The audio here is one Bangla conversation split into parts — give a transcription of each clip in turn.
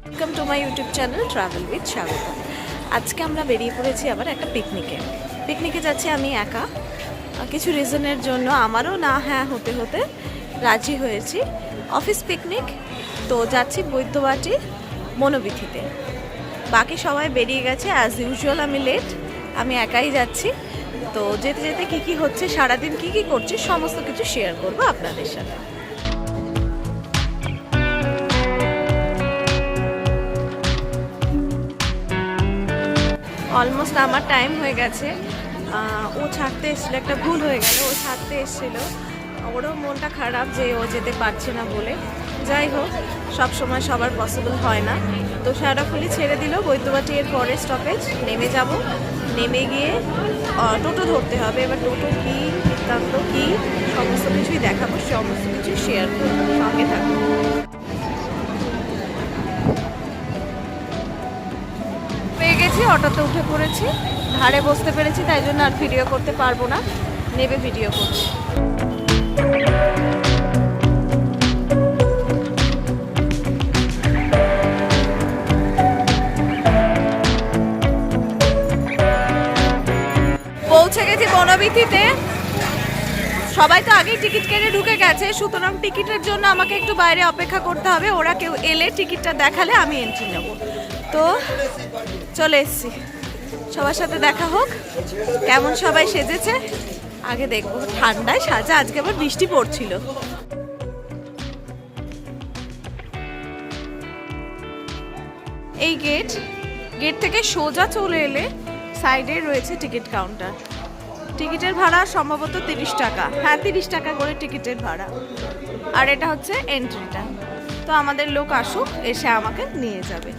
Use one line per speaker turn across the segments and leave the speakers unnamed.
Welcome to my YouTube channel travel with স্বাগত। আজকে আমরা বেরিয়ে পড়েছি আবার একটা পিকনিকে যাচ্ছি আমি একা। কিছু রিজনের জন্য আমারও না হ্যাঁ হতে হতে রাজি হয়েছি। অফিস পিকনিক, তো যাচ্ছি বৈদ্যবাটি মনোবীথিতে। বাকি সবাই বেরিয়ে গেছে, অ্যাজ ইউজুয়াল আমি লেট, আমি একাই যাচ্ছি। তো যেতে যেতে কী কী হচ্ছে, সারাদিন কী কী করছি সমস্ত কিছু শেয়ার করবো আপনাদের সাথে। অলমোস্ট আমার টাইম হয়ে গেছে। ও ছাড়তে এসেছিলো, একটা ভুল হয়ে গেল, ও ছাড়তে এসেছিলো, ওরও মনটা খারাপ যে ও যেতে পারছে না বলে। যাই হোক, সব সময় সবার পসিবল হয় না। তো শেওড়াফুলি ছেড়ে দিল, বৈদ্যবাটি এর পরে স্টপেজ নেমে যাব। নেমে গিয়ে টোটো ধরতে হবে। এবার টোটো কী বৃত্তান্ত কী সমস্ত কিছুই দেখাবো, সমস্ত কিছু শেয়ার করবো, সঙ্গে থাকবো। পেয়ে গেছি, অটোতে উঠে পড়েছি, ধারে বসতে পেরেছি, তাই জন্য আর ভিডিও করতে পারবো না, নেবে ভিডিও করছি। পৌঁছে গেছি বনবীথিতে। সবাই তো আগেই টিকিট কেটে ঢুকে গেছে, সুতরাং টিকিটের জন্য আমাকে একটু বাইরে অপেক্ষা করতে হবে। ওরা কেউ এলে টিকিটটা দেখালে আমি এন্ট্রি নেব। তো চলে এসছি, সবার সাথে দেখা হোক। কেমন সবাই সেজেছে আগে দেখবো। ঠান্ডায় সাজা, আজকে আবার বৃষ্টি পড়ছিল। এই গেট থেকে সোজা চলে এলে সাইডে রয়েছে টিকিট কাউন্টার। টিকিটের ভাড়া সম্ভবত 30 টাকা, হ্যাঁ 30 টাকা করে টিকিটের ভাড়া। আর এটা হচ্ছে এন্ট্রিটা। তো আমাদের লোক আসুক, এসে আমাকে নিয়ে যাবে।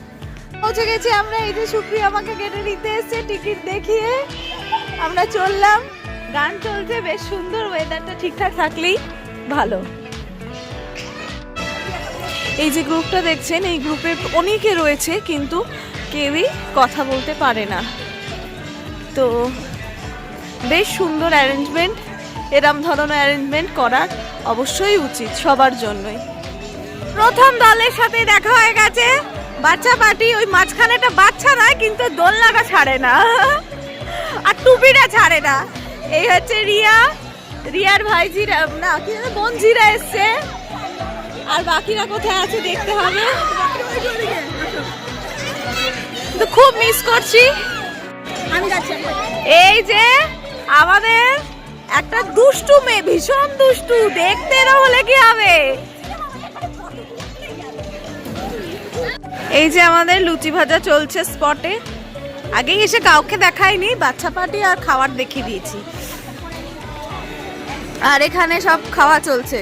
পৌঁছে গেছি আমরা। এই যে সুপ্রিয়া আমাকে গেটে নিতে এসছে, টিকিট দেখিয়ে আমরা চললাম। গান চলছে, বেশ সুন্দর, ওয়েদারটা ঠিকঠাক থাকলেই ভালো। এই যে গ্রুপটা দেখছেন, এই গ্রুপে অনেকে রয়েছে কিন্তু কেউই কথা বলতে পারে না। তো বেশ সুন্দর অ্যারেঞ্জমেন্ট। এরম ধরনের অ্যারেঞ্জমেন্ট করার অবশ্যই উচিত সবার জন্যই। প্রথম দলের সাথে দেখা হয়ে গেছে, বাচ্চা পার্টি। ওই মাঝখানেটা বাচ্চা নয়, কিন্তু দোলনাটা ছাড়ে না আর টুপিটা ছাড়ে না। এই হচ্ছে রিয়ার ভাইজিরা, না কি বোনজিরা এসছে। আর বাকিরা কোথায় আছে দেখতে হবে। তো খুব মিস করছি। এই যে আমাদের একটা দুষ্টু মেয়ে, ভীষণ দুষ্টু, দেখতে না হলে কি হবে। এই যে আমাদের লুচি ভাজা চলছে স্পটে। আগেই এসে কাউকে দেখাইনি, বাচ্চা পার্টি আর খাবার দেখিয়ে দিয়েছি। আর এখানে সব খাওয়া চলছে।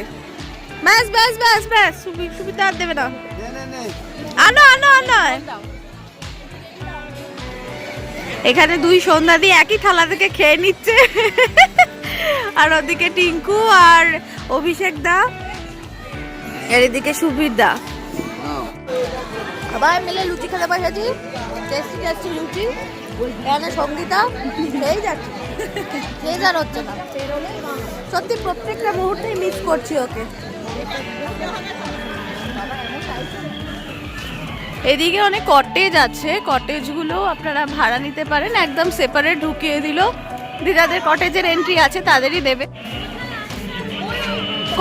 ব্যাস ব্যাস ব্যাস ব্যাস, সুবিধা আর দেবে না। আনো আনো আনো। এখানে দুই সন্ধ্যাদি একই থালা থেকে খেয়ে নিচ্ছে। আর ওদিকে টিঙ্কু আর অভিষেক দা, আর এদিকে সুবীর দা। সবাই মিলে লুচি খেতে বসেছি। টেস্টি টেস্টি লুচি। এখানে সঙ্গীতা খেয়েই যাচ্ছে, খেয়ে যার হচ্ছে না। সত্যি প্রত্যেকটা মুহূর্তেই মিস করছি ওকে। এদিকে অনেক কটেজ আছে, কটেজগুলো আপনারা ভাড়া নিতে পারেন, একদম সেপারেট ঢুকিয়ে দিল। যাদের কটেজের এন্ট্রি আছে তাদেরই দেবে।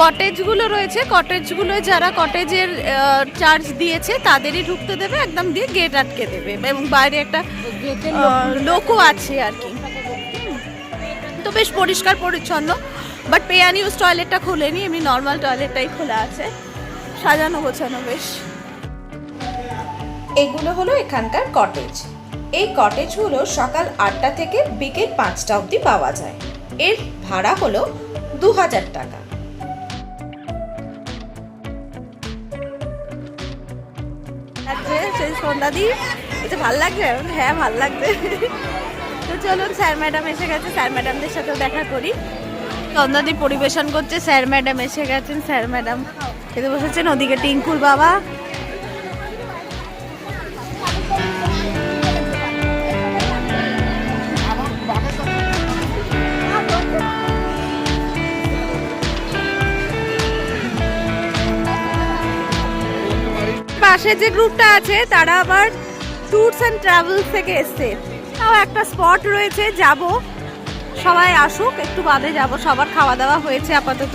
কটেজগুলো রয়েছে, কটেজগুলো যারা কটেজের চার্জ দিয়েছে তাদেরই ঢুকতে দেবে, একদম দিয়ে গেট আটকে দেবে। এবং বাইরে একটা লোকও আছে আর কি। তো বেশ পরিষ্কার পরিচ্ছন্ন। বাট পে অ্যান্ড ইউজ টয়লেটটা খোলেনি, এমনি নর্মাল টয়লেটটাই খোলা আছে। সাজানো গোছানো বেশ।
এগুলো হলো এখানকার কটেজ। এই কটেজগুলো সকাল 8টা থেকে বিকেল 5টা অবধি পাওয়া যায়। এর ভাড়া হলো 2000 টাকা।
সন্ধ্যাদি, এটা ভাল লাগছে? হ্যাঁ ভাল লাগছে। তো চলুন, স্যার ম্যাডাম এসে গেছে, স্যার ম্যাডামদের সাথেও দেখা করি। সন্ধ্যাদি পরিবেশন করছে, স্যার ম্যাডাম এসে গেছেন। স্যার ম্যাডাম খেতে বসেছেন, ওদিকে টিঙ্কুর বাবা। পাশে যে গ্রুপটা আছে তারা আবার ট্যুরস অ্যান্ড ট্রাভেলস থেকে এসছে। তাও একটা স্পট রয়েছে, যাব, সবাই আসুক, একটু বাদে যাব। সবার খাওয়া দাওয়া হয়েছে আপাতত।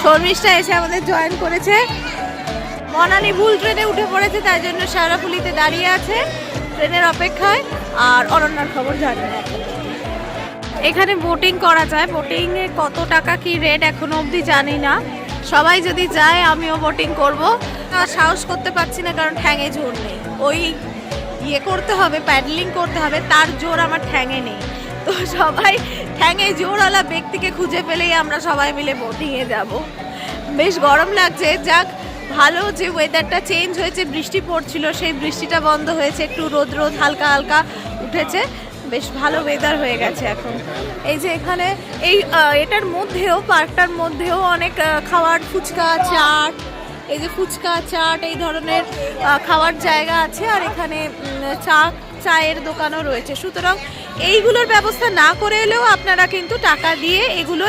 শর্মিষ্ঠা এসে আমাদের জয়েন করেছে। মনালি ভুল ট্রেনে উঠে পড়েছে, তাই জন্য শেওড়াফুলিতে দাঁড়িয়ে আছে ট্রেনের অপেক্ষায়। আর অরণ্যার খবর জানি না। এখানে বোটিং করা যায়, বোটিং এ কত টাকা কি রেট এখনো অবধি জানি না। সবাই যদি যায় আমিও বোটিং করব। সাহস করতে পারছি না কারণ ঠ্যাঙে জোর নেই। ওই ইয়ে করতে হবে, প্যাডলিং করতে হবে, তার জোর আমার ঠ্যাঙে নেই। তো সবাই ঠ্যাঙে জোরওয়ালা ব্যক্তিকে খুঁজে পেলেই আমরা সবাই মিলে বোটিংয়ে যাব। বেশ গরম লাগছে, যাক ভালো যে ওয়েদারটা চেঞ্জ হয়েছে, বৃষ্টি পড়ছিল, সেই বৃষ্টিটা বন্ধ হয়েছে, একটু রোদ রোদ হালকা হালকা উঠেছে, বেশ ভালো ওয়েদার হয়ে গেছে এখন। এই যে এখানে এই এটার মধ্যেও, পার্কটার মধ্যেও অনেক খাওয়ার, ফুচকা, চাট, এই যে ফুচকা, চাট, এই ধরনের খাওয়ার জায়গা আছে। আর এখানে চায়ের দোকানও রয়েছে। সুতরাং এইগুলোর ব্যবস্থা না করে এলেও আপনারা কিন্তু টাকা দিয়ে এগুলো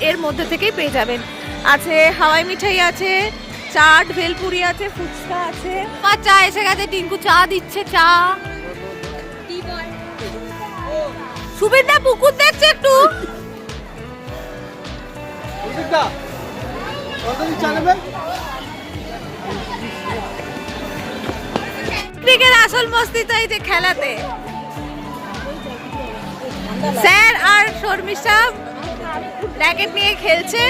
এর মধ্যে থেকেই পেয়ে যাবেন। আছে হাওয়াই মিঠাই আছে, চাট, ভেলপুরি আছে, ফুচকা আছে। আর চা এসে গেছে, টিঙ্কু চা দিচ্ছে। চা সুবিধা পুকুর দেখছে একটু। ক্রিকেট আসল মস্তি তো এই যে খেলাতে। স্যার আর শর্মিষ্ঠা র্যাকেট নিয়ে খেলছে,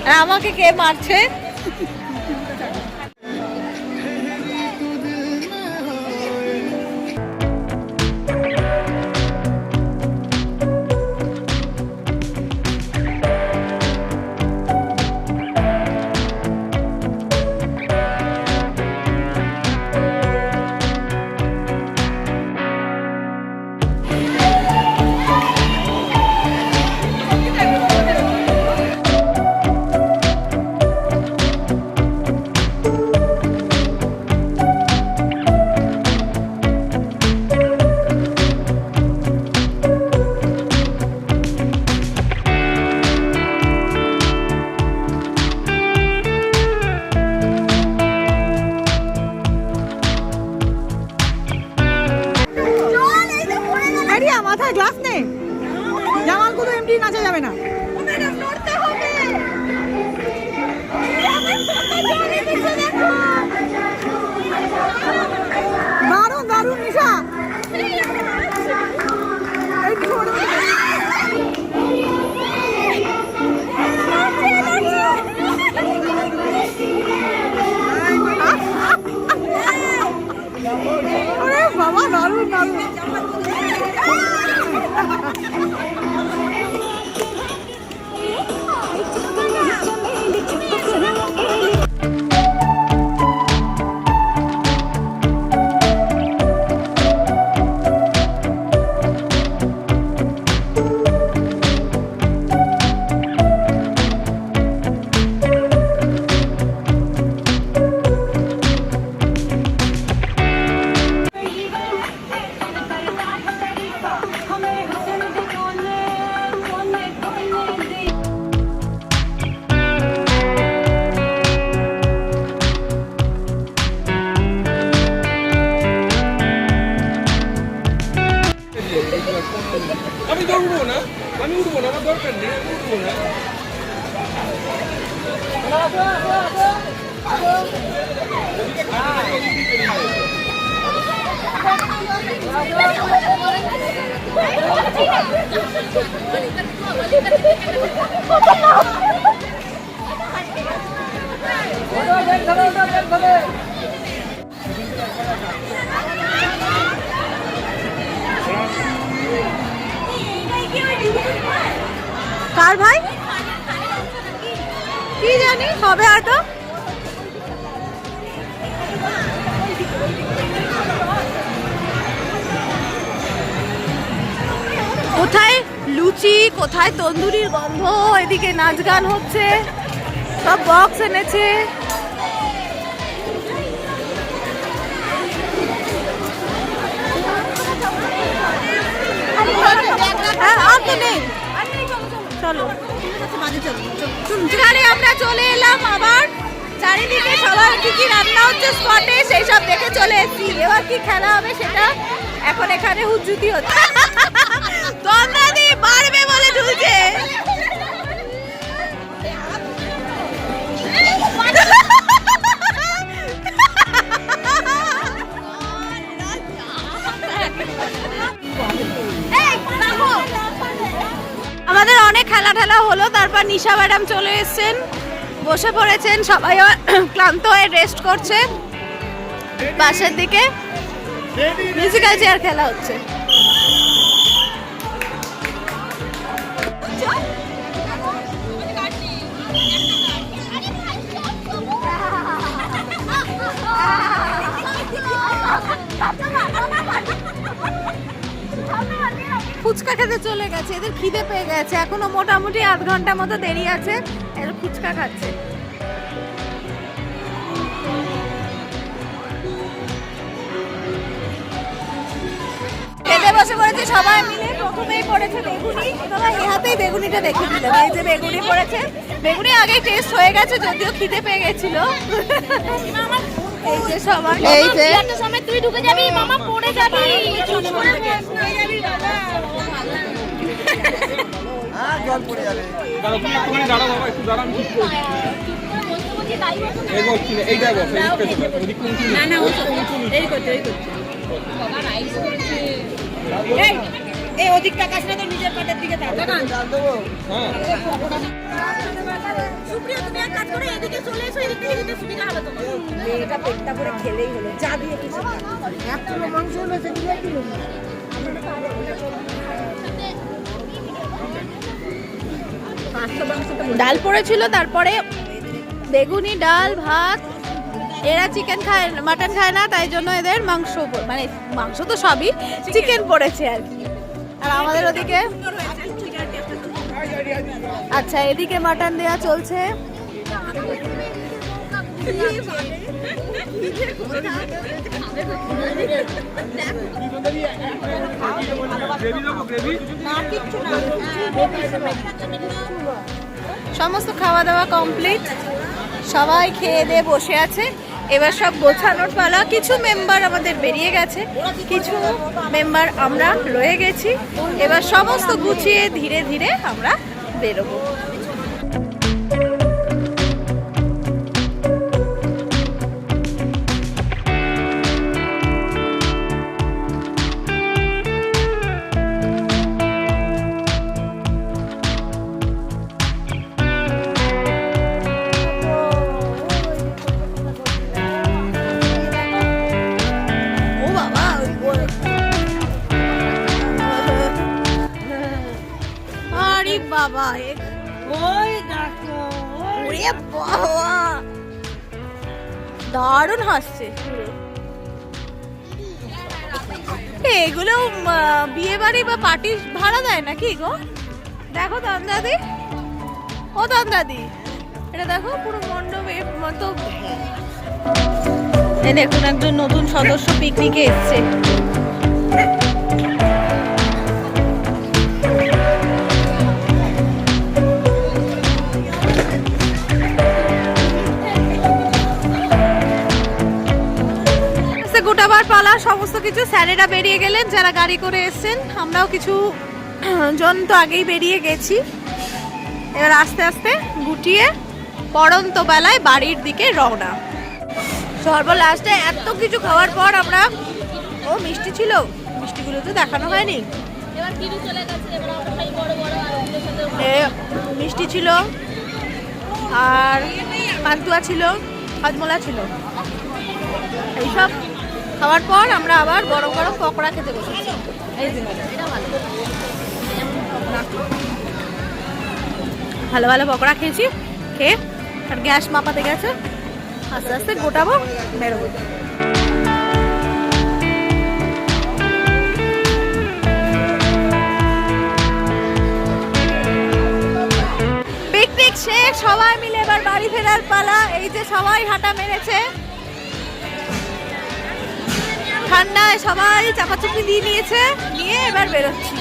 আর আমাকে কে মারছে।
মাথায় গ্লাস নেই, জামালগুলো এমনি নাচা যাবে না। দারুণ দারুণ নিশা। বাবা দারুণ দারুণ।
আমি তো উঠবো না, আমি উঠবো না, আমার দরকার নেই, আমি উঠবো না।
কার ভাই কি জানি, হবে হয়তো। কোথায় লুচি, কোথায় তন্দুরির গন্ধ, এদিকে নাচ গান হচ্ছে, সব বক্স এনেছে। হ্যাঁ, আর তো নেই। চলো এখানে আমরা চলে এলাম আবার চারিদিকে সবার কি কি রান্না হচ্ছে স্পটে সেই সব দেখে চলে এসেছি। এবার কি খেলা হবে সেটা এখন এখানে হুজ্জুতি হচ্ছে। তন্দ্রাদি মারবে বলে ঝুলছে। আমাদের অনেক খেলা ঠেলা হলো, তারপর নিশা ম্যাডাম চলে এসেছেন, বসে পড়েছেন, সবাই ক্লান্ত হয়ে রেস্ট করছে। পাশের দিকে মিউজিক্যাল চেয়ার খেলা হচ্ছে। ফুচকা খেতে চলে গেছে, এদের খিদে পেয়ে গেছে, এখনো মোটামুটি আধ ঘন্টা মতো দেরি আছে, এর ফুচকা খাচ্ছে। খেতে বসে পড়েছে সবাই মিলে। প্রথমেই পড়েছে বেগুনি, সবাই এই হাতেই বেগুনিটা দেখে দিলাম। এই যে বেগুনি পড়েছে, বেগুনি আগে টেস্ট হয়ে গেছে, যদিও খিদে পেয়ে গেছিল। এই যে সবাই, এই যে সময় তুই ঢুকে যাবি, মামা পড়ে যাবি।
জল পড়ে যাবে। দাঁড়াও, তুমি একটুখানি দাঁড়াও বাবা, একটু দাঁড়াও, আমি ঠিক করছি। এই বলছি না, এইটাই বস, ওদিক কোন কি না না, এই করতে বাবা রাইস করেছে।
এই ওদিকটা কাছে না, তো নিজের পেটের দিকে তাকাও। দেখান জল দেবো।
হ্যাঁ
সুপ্রিয়া, তুমি এক কাজ করো, এদিকে চলে এসো, এদিক থেকে দিতে সুবিধা হবে তোমার। মেয়েটা পেটটা করে খেলেই হলো, যা দিয়ে কিছু না। এক কিলো মাংস হলো, সে দিয়ে কিলো
ডাল পড়েছিল, তারপরে বেগুনি, ডাল, ভাত। এরা চিকেন খায়, মাটন খায় না, তাই জন্য এদের মাংস, মানে মাংস তো সবই, চিকেন পড়েছে আর কি। আর আমাদের ওদিকে আচ্ছা, এদিকে মাটন দেয়া চলছে। সমস্ত খাওয়া দাওয়া কমপ্লিট, সবাই খেয়ে দিয়ে বসে আছে। এবার সব গোছানোর পালা। কিছু মেম্বার আমাদের বেরিয়ে গেছে, কিছু মেম্বার আমরা রয়ে গেছি। এবার সমস্ত গুছিয়ে ধীরে ধীরে আমরা বেরোবো। বাবা, ওই দেখো, ওরে বাবা, দারুণ হাসছে পুরো। এগুলো বিয়ে বাড়ি বা পার্টি ভাড়া দেয় নাকি গো? দেখো তন্দাদি, ও তন্দাদি, এটা দেখো পুরো মণ্ডপের মতো। দেখুন একজন নতুন সদস্য পিকনিকে এসছে। গোটাবার পালা, সমস্ত কিছু। স্যারেরা বেরিয়ে গেলেন যারা গাড়ি করে এসছেন, আমরাও কিছু জন তো আগেই বেরিয়ে গেছি। এবার আস্তে আস্তে গুটিয়ে পড়ন্ত বেলায় বাড়ির দিকে রওনা। সর্বলাস্টে এত কিছু খাওয়ার পর আমরা, ও মিষ্টি ছিল, মিষ্টিগুলো তো দেখানো হয়নি। মিষ্টি ছিল, আর পান্তুয়া ছিল, হজমোলা ছিল। এইসব খাওয়ার পর আমরা আবার গরম গরম পকোড়া খেতে বসেছি। এই যে ভালো ভালো পকোড়া খেয়েছি, খেয়ে আর গ্যাস মাপাতে গেছে, আস্তে আস্তে গোটাবো, বেরোবো। পিকনিক শেষ, সবাই মিলে এবার বাড়ি ফেরার পালা। এই যে সবাই হাঁটা মেরেছে, ঠান্ডায় সবাই চাপাচুপি দিয়ে নিয়েছে, নিয়ে এবার বেরোচ্ছি।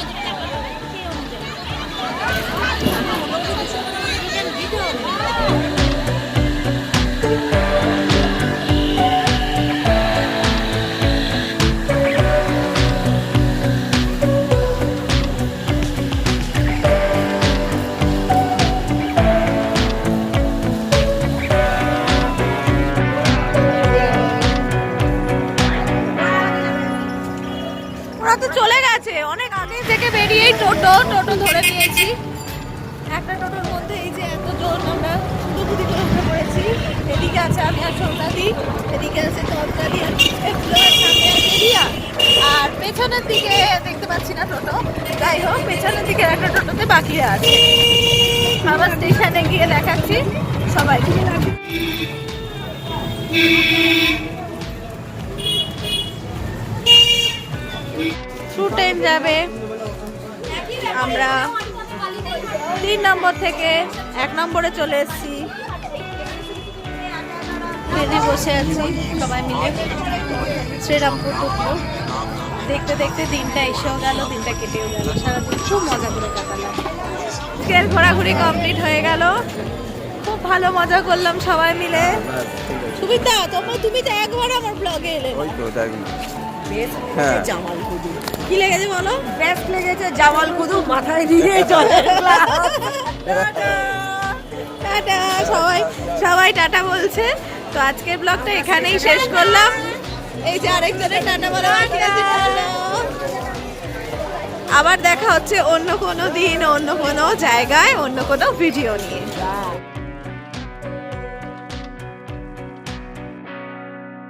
যাচ্ছি। এদিকে আছে আমি আর সৌদাদি, এদিকে আছে তরকারি আর এগুলো, আর সামনে আছে রিয়া। আর পেছনের দিকে দেখতে পাচ্ছি না টোটো, যাই হোক পেছনের দিকে একটা টোটোতে বাকি আছে। আবার স্টেশনে গিয়ে দেখাচ্ছি সবাইকে। থ্রু ট্রেন যাবে, আমরা 3 নম্বর থেকে 1 নম্বরে চলে এসেছি। ট্রেনে বসে আছি সবাই মিলে, শ্রীরামপুর ঢুকবো। দেখতে দেখতে দিনটা এসেও গেল, দিনটা কেটেও গেল, সারাদিন খুব মজা করে কাটালাম। আজকের ঘোরাঘুরি কমপ্লিট হয়ে গেল, খুব ভালো মজা করলাম সবাই মিলে। সুবিধা তুমি তো একবার আমার ব্লগে এলে না।
হ্যাঁ জামাল কুদু
কি লেগেছে বলো?
বেস্ট লেগেছে, জামাল কুদু মাথায় দিয়ে চলে
টাটা, সবাই সবাই টাটা বলছে। তো আজকের ব্লগটা এখানেই শেষ করলাম। এই যে আরেকজনের টাটা বলা বাকি আছে, টাটা। আবার দেখা হচ্ছে অন্য কোনো দিন, অন্য কোনো জায়গায়, অন্য কোনো ভিডিও নিয়ে।